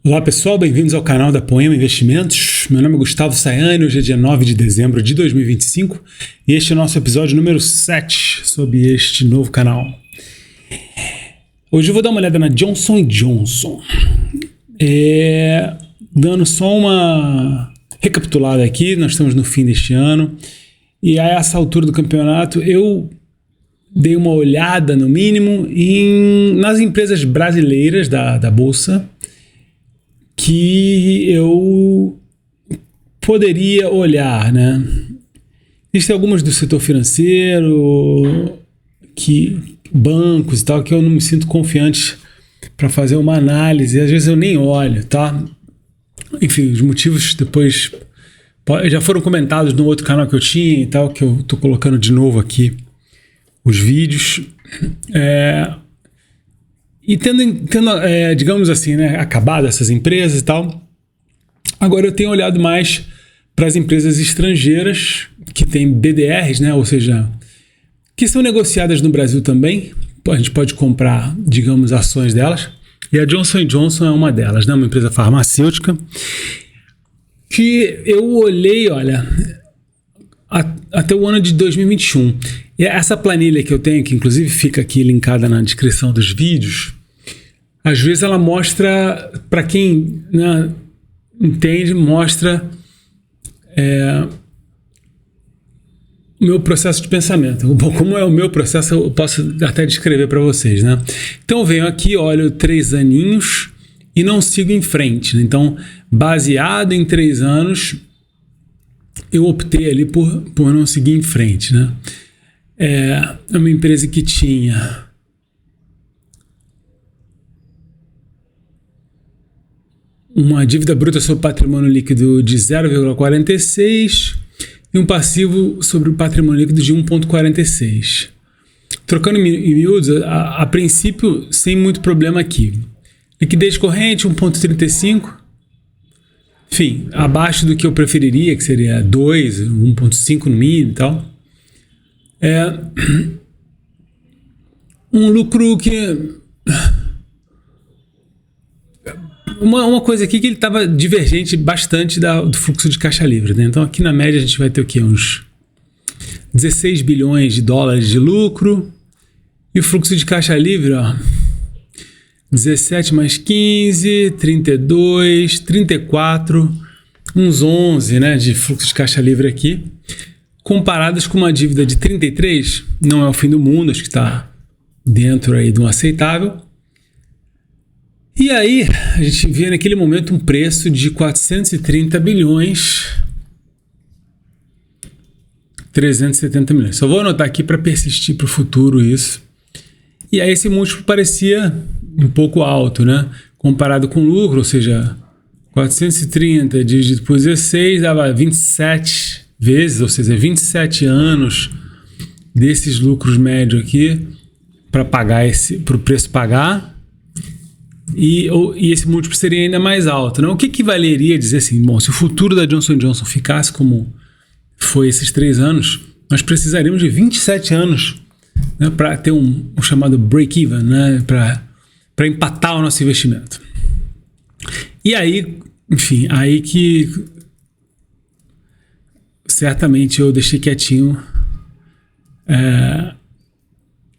Olá pessoal, bem-vindos ao canal da Poema Investimentos. Meu nome é Gustavo Sayani, hoje é dia 9 de dezembro de 2025 e este é o nosso episódio número 7 sobre este novo canal. Hoje eu vou dar uma olhada na Johnson & Johnson. Dando só uma recapitulada aqui, nós estamos no fim deste ano e a essa altura do campeonato eu dei uma olhada no mínimo nas empresas brasileiras da Bolsa que eu poderia olhar, né? Existem algumas do setor financeiro, bancos e tal, que eu não me sinto confiante para fazer uma análise, às vezes eu nem olho, tá? Enfim, os motivos depois já foram comentados no outro canal que eu tinha e tal, que eu tô colocando de novo aqui os vídeos. E tendo digamos assim, né, acabado essas empresas e tal, agora eu tenho olhado mais para as empresas estrangeiras que têm BDRs, né, ou seja, que são negociadas no Brasil também. A gente pode comprar, digamos, ações delas. E a Johnson & Johnson é uma delas, né, uma empresa farmacêutica que eu olhei, olha, até o ano de 2021. E essa planilha que eu tenho, que inclusive fica aqui linkada na descrição dos vídeos, às vezes ela mostra, para quem, né, entende, mostra o meu processo de pensamento. Bom, como é o meu processo, eu posso até descrever para vocês, né? Então eu venho aqui, olho 3 aninhos e não sigo em frente, né? Então, baseado em 3 anos, eu optei ali por não seguir em frente, né? É uma empresa que tinha uma dívida bruta sobre patrimônio líquido de 0,46 e um passivo sobre o patrimônio líquido de 1,46. Trocando em miúdos, a princípio, sem muito problema aqui. Liquidez corrente, 1,35. Enfim, abaixo do que eu preferiria, que seria 2, 1,5 no mínimo e tal. Um lucro que... Uma coisa aqui que ele estava divergente bastante do fluxo de caixa livre, né? Então aqui na média a gente vai ter o quê? Uns 16 bilhões de dólares de lucro e o fluxo de caixa livre, ó, 17 mais 15, 32, 34, uns 11, né, de fluxo de caixa livre aqui, comparados com uma dívida de 33, não é o fim do mundo, acho que está dentro aí de um aceitável. E aí, a gente vê naquele momento um preço de 430 bilhões, 370 milhões. Só vou anotar aqui para persistir para o futuro isso. E aí esse múltiplo parecia um pouco alto, né? Comparado com o lucro, ou seja, 430 dividido por 16 dava 27 vezes, ou seja, 27 anos desses lucros médios aqui para o preço pagar. E esse múltiplo seria ainda mais alto, né? O que valeria dizer assim, bom, se o futuro da Johnson & Johnson ficasse como foi esses 3 anos, nós precisaríamos de 27 anos, né, para ter um chamado break-even, né, para empatar o nosso investimento. E aí, enfim, aí que certamente eu deixei quietinho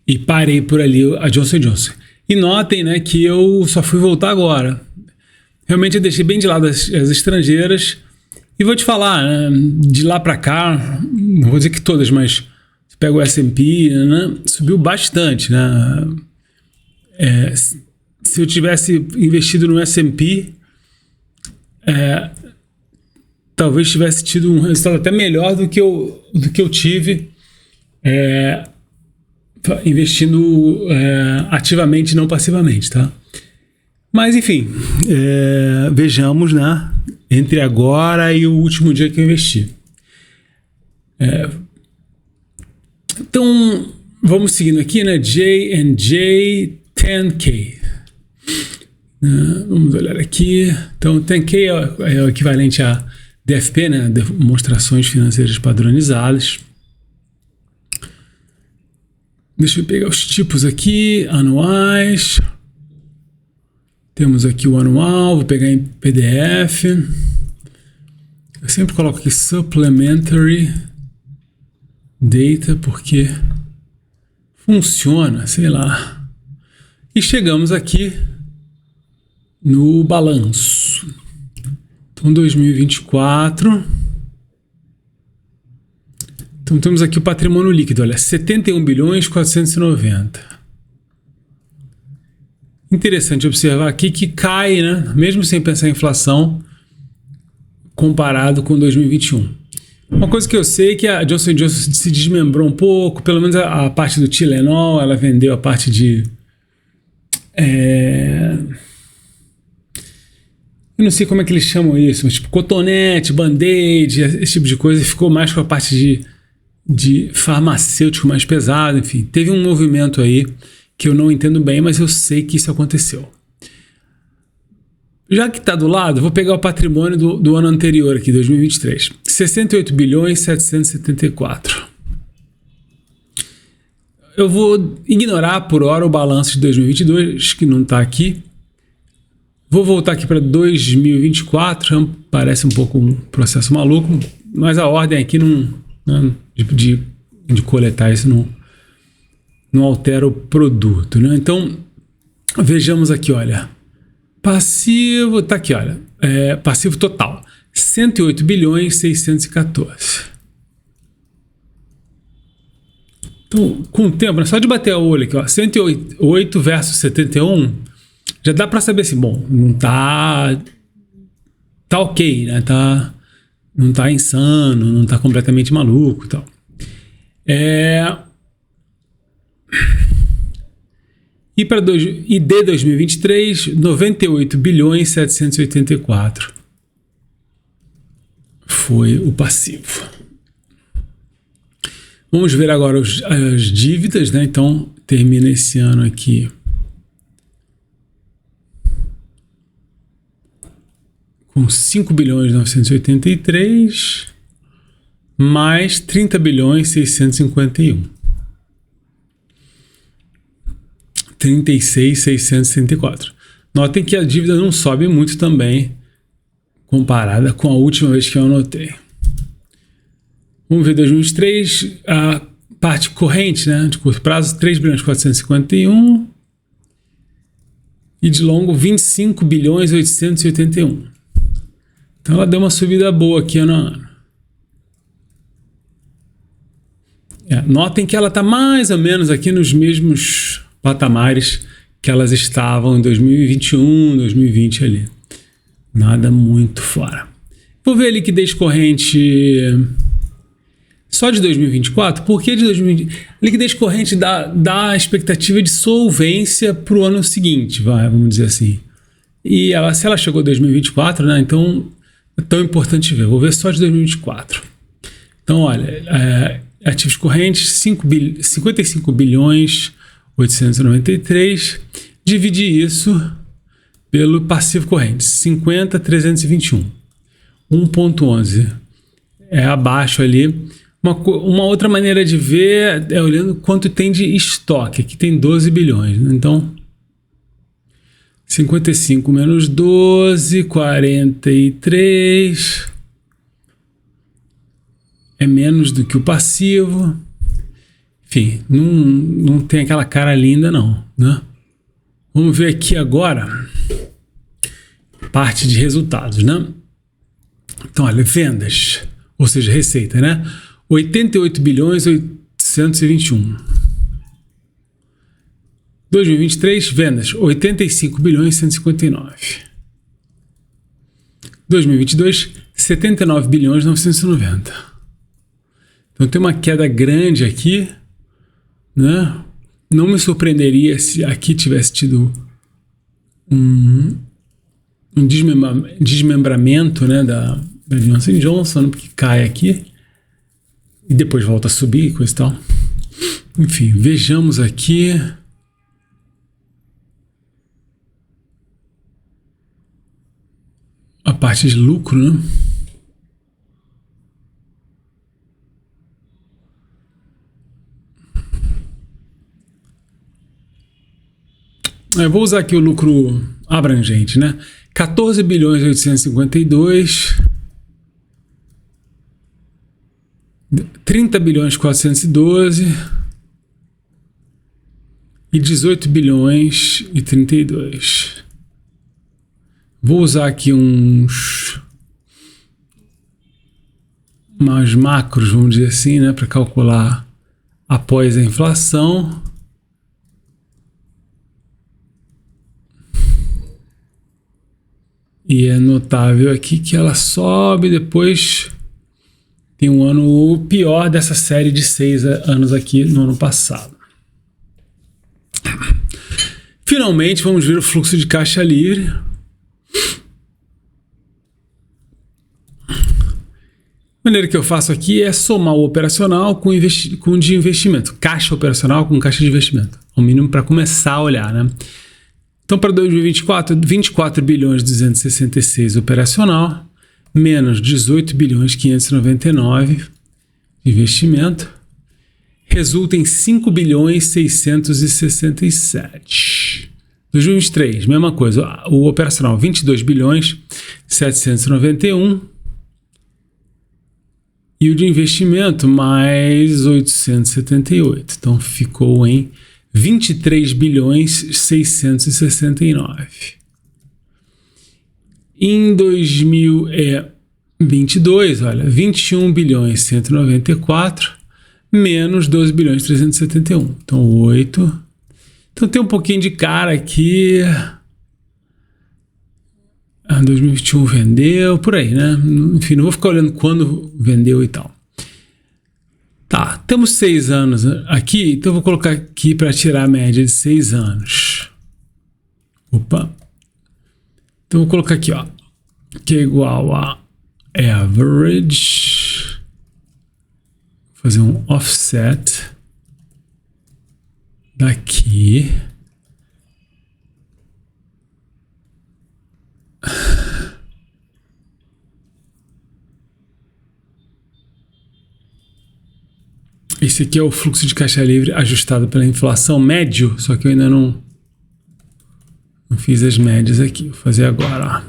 e parei por ali a Johnson & Johnson. E notem, né, que eu só fui voltar agora. Realmente eu deixei bem de lado as estrangeiras. E vou te falar, né, de lá para cá, não vou dizer que todas, mas você pega o S&P, né, subiu bastante, né? Se eu tivesse investido no S&P, talvez tivesse tido um resultado até melhor do que eu tive investindo ativamente, não passivamente, tá? Mas enfim, vejamos, né, entre agora e o último dia que eu investi. Então, vamos seguindo aqui, né, J&J 10K. Vamos olhar aqui. Então, 10K é o equivalente a DFP, né, demonstrações financeiras padronizadas. Deixa eu pegar os tipos aqui, anuais. Temos aqui o anual, vou pegar em PDF. Eu sempre coloco aqui Supplementary Data, porque funciona, sei lá. E chegamos aqui no balanço. Então, 2024. Então, temos aqui o patrimônio líquido, olha, 71 bilhões 490. Interessante observar aqui que cai, né? Mesmo sem pensar em inflação, comparado com 2021. Uma coisa que eu sei é que a Johnson & Johnson se desmembrou um pouco, pelo menos a parte do Tylenol, ela vendeu a parte de... Eu não sei como é que eles chamam isso, mas tipo cotonete, band-aid, esse tipo de coisa, e ficou mais com a parte de farmacêutico mais pesado, enfim. Teve um movimento aí que eu não entendo bem, mas eu sei que isso aconteceu. Já que está do lado, vou pegar o patrimônio do ano anterior aqui, 2023. 68 bilhões 774. Eu vou ignorar por hora o balanço de 2022, que não está aqui. Vou voltar aqui para 2024, parece um pouco um processo maluco, mas a ordem aqui de coletar isso não altera o produto, né? Então, vejamos aqui, olha. Passivo, tá aqui, olha. Passivo total, 108 bilhões 614. Então, com o tempo, só de bater o olho aqui, ó, 108 versus 71, já dá para saber assim, bom, não tá ok, né? Não tá insano, não tá completamente maluco e tal. E para de 2023, 98 bilhões 784 foi o passivo. Vamos ver agora as dívidas, né? Então, termina esse ano aqui com 5 bilhões 983 mais 30 bilhões 651. 36.664. Notem que a dívida não sobe muito também, comparada com a última vez que eu anotei. Vamos ver 2023, a parte corrente, né, de curto prazo, 3 bilhões 451 e de longo 25 bilhões 881. Então ela deu uma subida boa aqui ano a ano. Notem que ela está mais ou menos aqui nos mesmos patamares que elas estavam em 2021, 2020 ali. Nada muito fora. Vou ver a liquidez corrente só de 2024. Por que de 2020? A liquidez corrente dá a expectativa de solvência para o ano seguinte, vamos dizer assim. E se ela chegou em 2024, né, então é tão importante ver. Vou ver só de 2024. Então, olha, ativos correntes, 55 bilhões 893, dividir isso pelo passivo corrente, 50.321, 1.11, é abaixo ali. Uma outra maneira de ver é olhando quanto tem de estoque, aqui tem 12 bilhões, né? Então 55 menos 12, 43, é menos do que o passivo. Enfim, não tem aquela cara linda não, né? Vamos ver aqui agora parte de resultados, né? Então, olha, vendas, ou seja, receita, né? 88 bilhões 821. 2023, vendas, 85 bilhões 159. 2022, 79 bilhões 990. Então tem uma queda grande aqui, né? Não me surpreenderia se aqui tivesse tido um desmembramento, né, da Johnson & Johnson, porque cai aqui e depois volta a subir, coisa e tal. Enfim, vejamos aqui. A parte de lucro, né? Eu vou usar aqui o lucro abrangente, né? 14 bilhões 852, 30 bilhões 412 e 18 bilhões e 32. Vou usar aqui umas macros, vamos dizer assim, né, para calcular após a inflação. E é notável aqui que ela sobe, depois tem um ano pior dessa série de 6 anos aqui no ano passado. Finalmente, vamos ver o fluxo de caixa livre. A maneira que eu faço aqui é somar o operacional com o de investimento. Caixa operacional com caixa de investimento. Ao mínimo para começar a olhar, né? Então, para 2024, 24 bilhões 266 operacional, menos 18 bilhões 599 de investimento, resulta em 5 bilhões 667. 2023, mesma coisa. O operacional, 22 bilhões 791. E o de investimento, mais 878. Então, ficou em 23 bilhões 669. Em 2022, olha, 21 bilhões 194 menos 12 bilhões 371. Então, 8. Então, tem um pouquinho de cara aqui. 2021 vendeu, por aí, né? Enfim, não vou ficar olhando quando vendeu e tal. Tá, temos 6 anos aqui, então eu vou colocar aqui para tirar a média de 6 anos. Opa. Então eu vou colocar aqui, ó, que é igual a average. Vou fazer um offset daqui. Esse aqui é o fluxo de caixa livre ajustado pela inflação médio, só que eu ainda não fiz as médias aqui. Vou fazer agora, ó.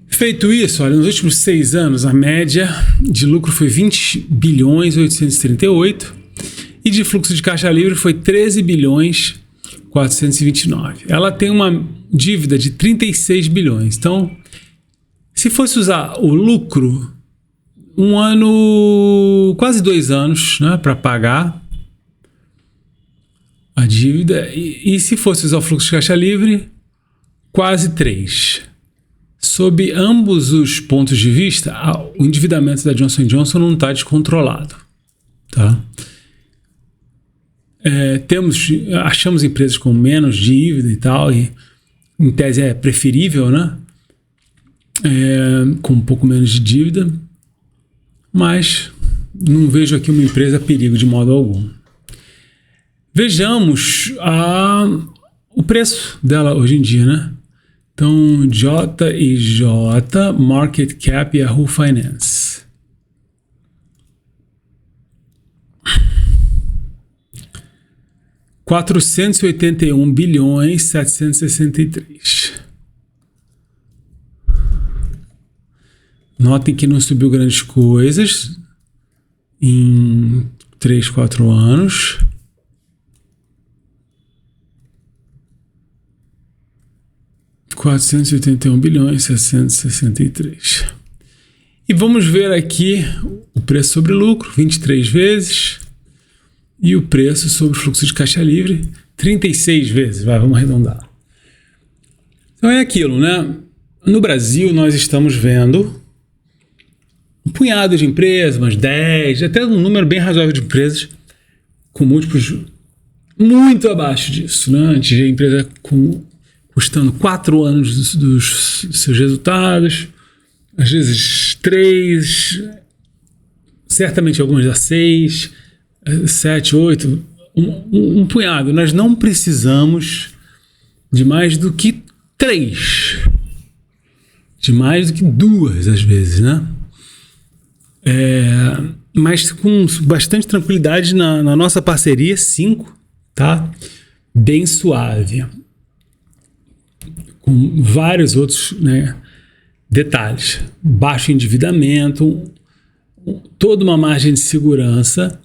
Feito isso, olha, nos últimos 6 anos a média de lucro foi 20 bilhões 838 e de fluxo de caixa livre foi 13 bilhões 429. Ela tem uma dívida de 36 bilhões. Então, se fosse usar o lucro, um ano, quase 2 anos, né, para pagar a dívida, e se fosse usar o fluxo de caixa livre, quase 3. Sob ambos os pontos de vista, o endividamento da Johnson & Johnson não está descontrolado. Tá? Achamos empresas com menos dívida e tal, e em tese é preferível, né? Com um pouco menos de dívida, mas não vejo aqui uma empresa a perigo de modo algum. Vejamos o preço dela hoje em dia, né? Então, J&J, Market Cap e Yahoo Finance. $481 bilhões 763. Notem que não subiu grandes coisas em 3, 4 anos. $481 bilhões 763. E vamos ver aqui o preço sobre lucro, 23 vezes. E o preço sobre fluxo de caixa livre, 36 vezes. Vamos arredondar. Então é aquilo, né? No Brasil, nós estamos vendo um punhado de empresas, umas 10, até um número bem razoável de empresas com múltiplos muito abaixo disso, né? A gente vê a empresa custando 4 anos dos seus resultados, às vezes 3, certamente algumas a 6, 7, 8, um punhado. Nós não precisamos de mais do que 3, de mais do que 2 às vezes, né? mas com bastante tranquilidade na nossa parceria, 5, tá? Bem suave. Com vários outros, né, detalhes. Baixo endividamento, toda uma margem de segurança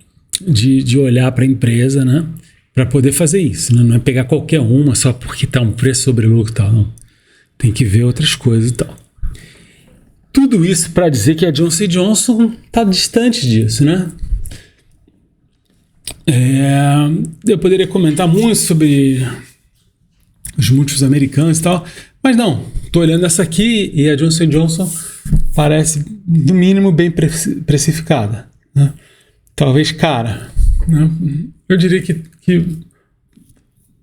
de olhar para a empresa, né? Para poder fazer isso, né? Não é pegar qualquer uma só porque está um preço sobre lucro e tal, não. Tem que ver outras coisas e tal. Tudo isso para dizer que a Johnson & Johnson está distante disso, né? Eu poderia comentar muito sobre os múltiplos americanos e tal, mas não. Estou olhando essa aqui e a Johnson & Johnson parece, no mínimo, bem precificada, né? Talvez cara, né? Eu diria que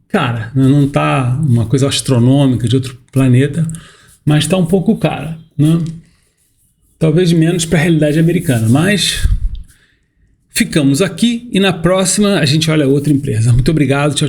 cara, não está uma coisa astronômica de outro planeta, mas está um pouco cara, né? Talvez menos para a realidade americana, mas ficamos aqui e na próxima a gente olha outra empresa. Muito obrigado, tchau, tchau.